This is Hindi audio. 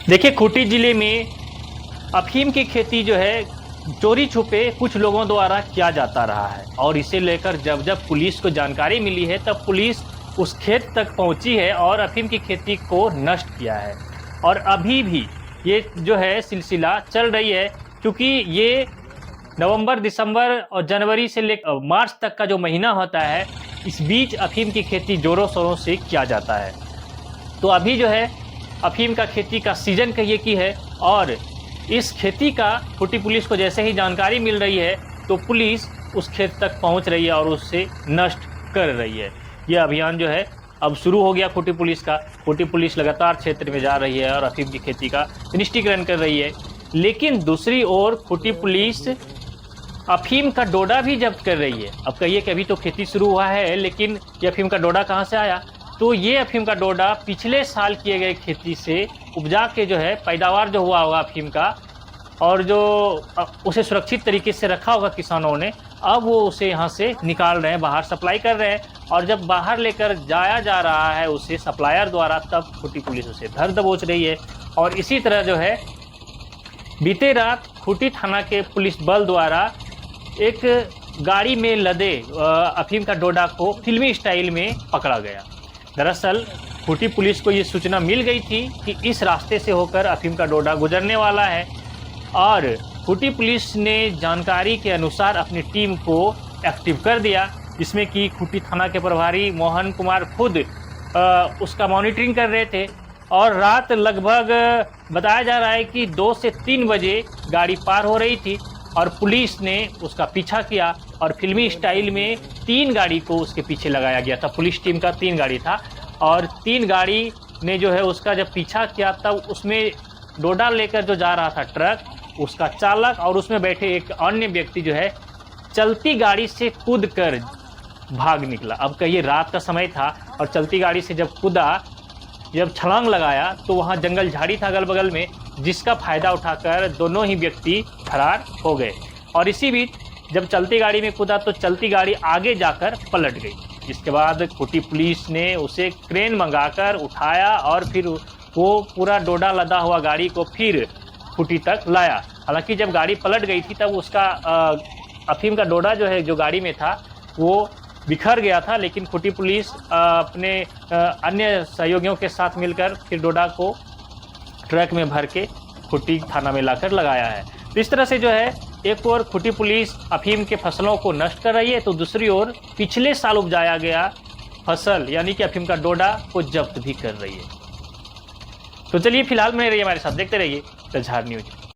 देखिए, खूंटी जिले में अफीम की खेती जो है चोरी छुपे कुछ लोगों द्वारा किया जाता रहा है और इसे लेकर जब जब पुलिस को जानकारी मिली है तब पुलिस उस खेत तक पहुंची है और अफीम की खेती को नष्ट किया है। और अभी भी ये जो है सिलसिला चल रही है, क्योंकि ये नवंबर, दिसंबर और जनवरी से लेकर मार्च तक का जो महीना होता है, इस बीच अफीम की खेती जोरों शोरों से किया जाता है। तो अभी जो है अफीम का खेती का सीजन कहिए कि है, और इस खेती का खूंटी पुलिस को जैसे ही जानकारी मिल रही है तो पुलिस उस खेत तक पहुंच रही है और उससे नष्ट कर रही है। यह अभियान जो है अब शुरू हो गया खूंटी पुलिस का। खूंटी पुलिस लगातार क्षेत्र में जा रही है और अफीम की खेती का निष्टीकरण कर रही है। लेकिन दूसरी ओर खूंटी पुलिस अफीम का डोडा भी जब्त कर रही है। अब कहिए कि अभी तो खेती शुरू हुआ है, लेकिन ये अफीम का डोडा कहाँ से आया? तो ये अफीम का डोडा पिछले साल किए गए खेती से उपजा के जो है पैदावार जो हुआ होगा अफीम का, और जो उसे सुरक्षित तरीके से रखा होगा किसानों ने, अब वो उसे यहाँ से निकाल रहे हैं, बाहर सप्लाई कर रहे हैं। और जब बाहर लेकर जाया जा रहा है उसे सप्लायर द्वारा, तब खूंटी पुलिस उसे धर दबोच रही है। और इसी तरह जो है बीते रात खूंटी थाना के पुलिस बल द्वारा एक गाड़ी में लदे अफीम का डोडा को फिल्मी स्टाइल में पकड़ा गया। दरअसल खूंटी पुलिस को ये सूचना मिल गई थी कि इस रास्ते से होकर अफीम का डोडा गुजरने वाला है, और खूंटी पुलिस ने जानकारी के अनुसार अपनी टीम को एक्टिव कर दिया, जिसमें कि खूंटी थाना के प्रभारी मोहन कुमार खुद उसका मॉनिटरिंग कर रहे थे। और रात लगभग बताया जा रहा है कि 2 से 3 बजे गाड़ी पार हो रही थी और पुलिस ने उसका पीछा किया और फिल्मी स्टाइल में 3 गाड़ी को उसके पीछे लगाया गया था। पुलिस टीम का 3 गाड़ी था और 3 गाड़ी ने जो है उसका जब पीछा किया, तब उसमें डोडा लेकर जो जा रहा था ट्रक, उसका चालक और उसमें बैठे एक अन्य व्यक्ति जो है चलती गाड़ी से कूद कर भाग निकला। अब कहिए रात का समय था और चलती गाड़ी से जब कूदा, जब छलांग लगाया तो वहाँ जंगल झाड़ी था अगल बगल में, जिसका फायदा उठाकर दोनों ही व्यक्ति फरार हो गए। और इसी बीच जब चलती गाड़ी में कूदा तो चलती गाड़ी आगे जाकर पलट गई। इसके बाद खूंटी पुलिस ने उसे क्रेन मंगाकर उठाया और फिर वो पूरा डोडा लदा हुआ गाड़ी को फिर खूंटी तक लाया। हालांकि जब गाड़ी पलट गई थी तब उसका अफीम का डोडा जो है जो गाड़ी में था वो बिखर गया था, लेकिन खूंटी पुलिस अपने अन्य सहयोगियों के साथ मिलकर फिर डोडा को ट्रक में भर के खूंटी थाना में लाकर लगाया है। तो इस तरह से जो है एक ओर खूंटी पुलिस अफीम के फसलों को नष्ट कर रही है, तो दूसरी ओर पिछले साल उपजाया गया फसल यानी कि अफीम का डोडा को जब्त भी कर रही है। तो चलिए फिलहाल बने रहिए हमारे साथ, देखते रहिए द झार न्यूज।